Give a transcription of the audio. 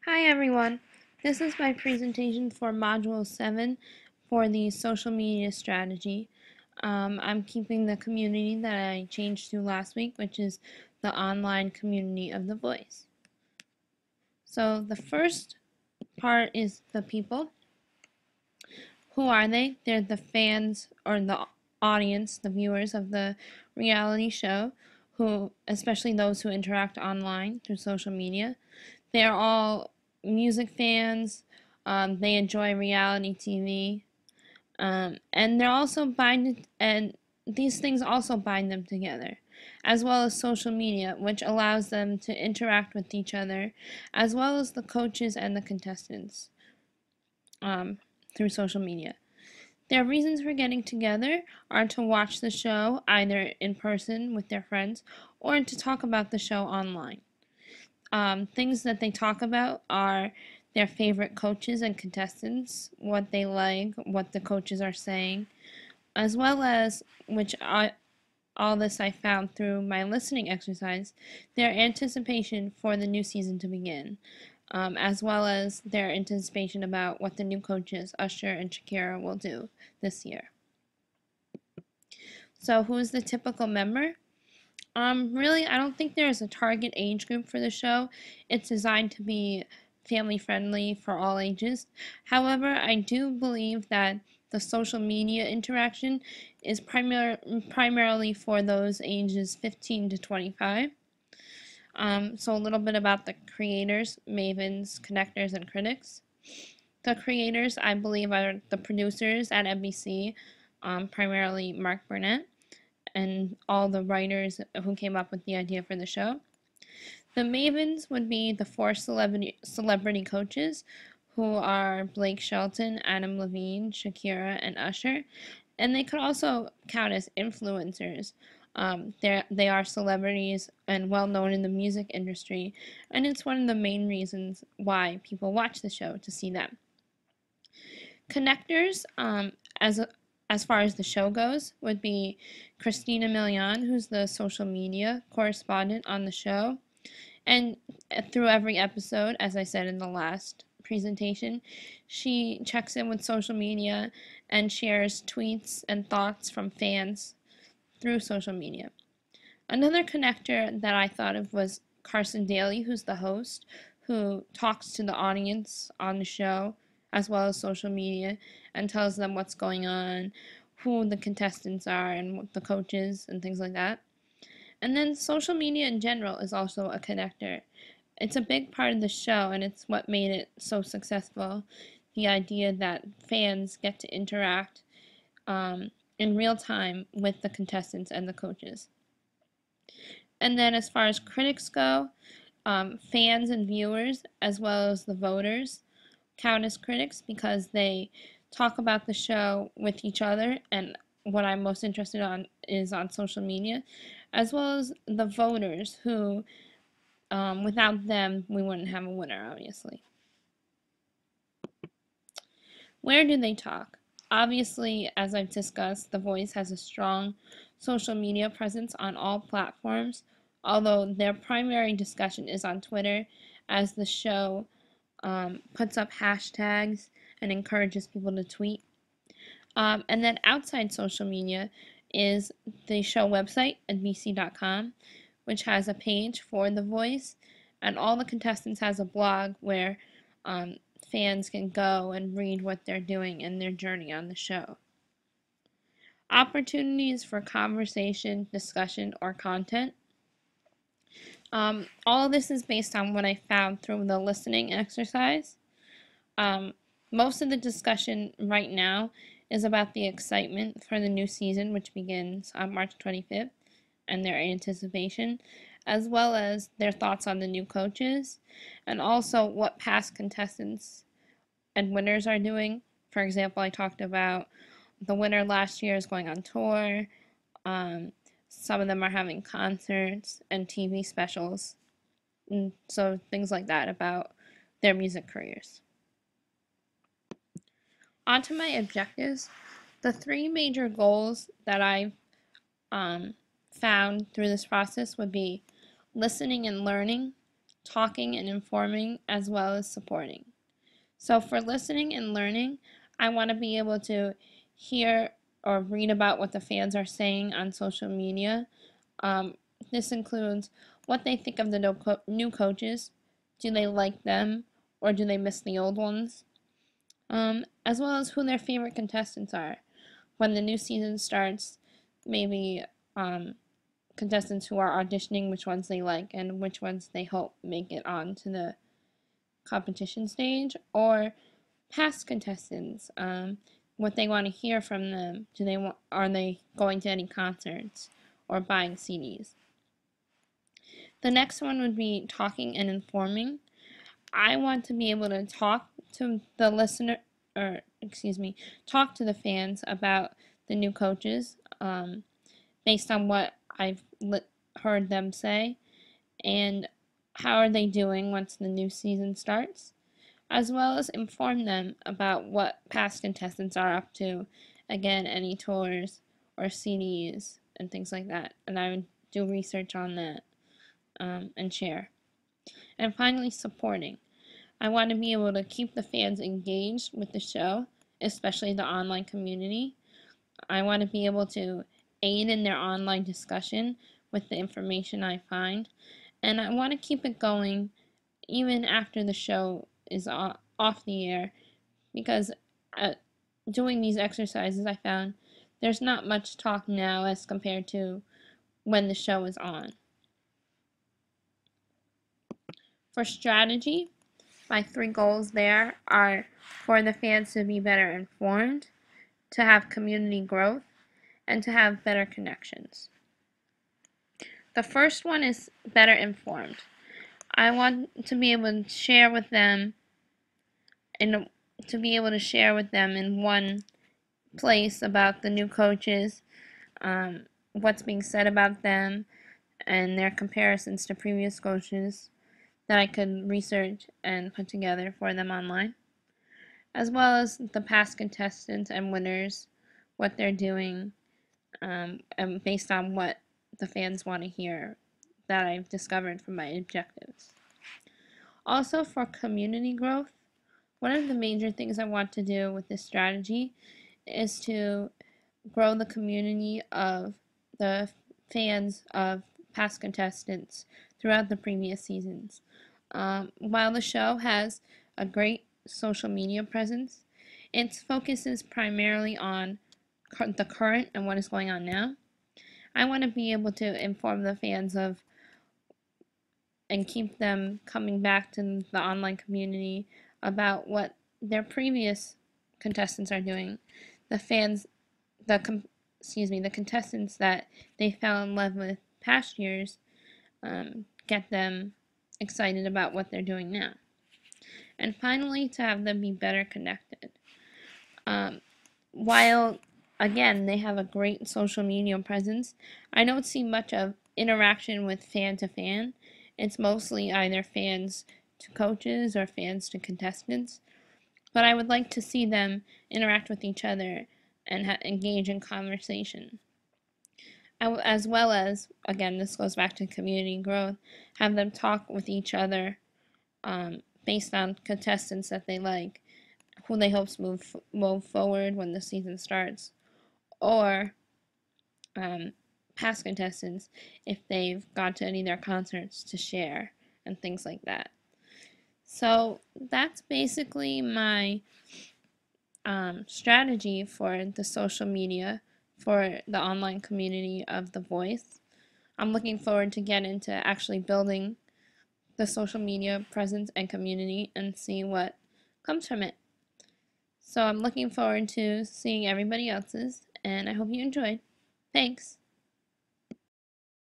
Hi everyone, this is my presentation for Module 7 for the social media strategy. I'm keeping the community that I changed to last week, which is the online community of The Voice. So the first part is the people. Who are they? They're the fans or the audience, the viewers of the reality show, who, especially those who interact online through social media. They're all music fans. They enjoy reality TV, and they're also binded, and these things also bind them together, as well as social media, which allows them to interact with each other, as well as the coaches and the contestants um, through social media. Their reasons for getting together are to watch the show either in person with their friends or to talk about the show online. Things that they talk about are their favorite coaches and contestants, what they like, what the coaches are saying, as well as, all this I found through my listening exercise, their anticipation for the new season to begin, as well as their anticipation about what the new coaches, Usher and Shakira, will do this year. So, who is the typical member? Really, I don't think there's a target age group for the show. It's designed to be family friendly for all ages. However, I do believe that the social media interaction is primarily for those ages 15 to 25. So, a little bit about the creators, mavens, connectors, and critics. The creators, I believe, are the producers at NBC, primarily Mark Burnett and all the writers who came up with the idea for the show. The Mavens would be the four celebrity coaches, who are Blake Shelton, Adam Levine, Shakira, and Usher, and they could also count as influencers. They are celebrities and well known in the music industry, and it's one of the main reasons why people watch the show to see them. Connectors, as far as the show goes, would be Christina Milian, who's the social media correspondent on the show. And through every episode, as I said in the last presentation, she checks in with social media and shares tweets and thoughts from fans through social media. Another connector that I thought of was Carson Daly, who's the host, who talks to the audience on the show as well as social media and tells them what's going on, who the contestants are, and what the coaches and things like that. And then social media in general is also a connector. It's a big part of the show, and it's what made it so successful. The idea that fans get to interact in real time with the contestants and the coaches. And then, as far as critics go, fans and viewers, as well as the voters, count as critics because they talk about the show with each other, and what I'm most interested on is on social media, as well as the voters who, without them, we wouldn't have a winner, obviously. Where do they talk? Obviously, as I've discussed, The Voice has a strong social media presence on all platforms, although their primary discussion is on Twitter, as the show puts up hashtags and encourages people to tweet. And then outside social media is the show website, NBC.com, which has a page for The Voice, and all the contestants has a blog where fans can go and read what they're doing in their journey on the show. Opportunities for conversation, discussion, or content. All of this is based on what I found through the listening exercise. Most of the discussion right now is about the excitement for the new season, which begins on March 25th, and their anticipation, as well as their thoughts on the new coaches, and also what past contestants and winners are doing. For example, I talked about the winner last year is going on tour. Some of them are having concerts and TV specials, and so things like that about their music careers. On to my objectives. The three major goals that I've found through this process would be listening and learning, talking and informing, as well as supporting. So for listening and learning, I want to be able to hear or read about what the fans are saying on social media. Um, this includes what they think of the new coaches. Do they like them or do they miss the old ones? As well as who their favorite contestants are. When the new season starts, maybe contestants who are auditioning, which ones they like and which ones they hope make it on to the competition stage, or past contestants, what they want to hear from them. Are they going to any concerts or buying CDs? The next one would be talking and informing. I want to be able to talk to the listener, or excuse me, talk to the fans about the new coaches, based on what I've heard them say, and how are they doing once the new season starts, as well as inform them about what past contestants are up to. Again, any tours or CDs and things like that. And I would do research on that, and share. And finally, supporting. I want to be able to keep the fans engaged with the show, especially the online community. I want to be able to aid in their online discussion with the information I find. And I want to keep it going even after the show is off the air, because doing these exercises, I found there's not much talk now as compared to when the show is on. For strategy, my 3 goals there are for the fans to be better informed, to have community growth, and to have better connections. The first one is better informed. I want to be able to share with them in one place about the new coaches, what's being said about them, and their comparisons to previous coaches that I could research and put together for them online, as well as the past contestants and winners, what they're doing, and based on what the fans want to hear that I've discovered from my objectives. Also, for community growth, one of the major things I want to do with this strategy is to grow the community of the fans of past contestants throughout the previous seasons. While the show has a great social media presence, its focus is primarily on the current and what is going on now. I want to be able to inform the fans of and keep them coming back to the online community about what their previous contestants are doing. The fans, the contestants that they fell in love with past years, get them excited about what they're doing now. And finally, to have them be better connected. While, again, they have a great social media presence, I don't see much of interaction with fan to fan. It's mostly either fans to coaches or fans to contestants. But I would like to see them interact with each other and engage in conversation. As well as, again, this goes back to community growth, have them talk with each other, based on contestants that they like, who they hope move forward when the season starts, or past contestants if they've gone to any of their concerts to share and things like that. So that's basically my strategy for the social media for the online community of The Voice. I'm looking forward to get into actually building the social media presence and community and see what comes from it. So I'm looking forward to seeing everybody else's, and I hope you enjoyed. Thanks.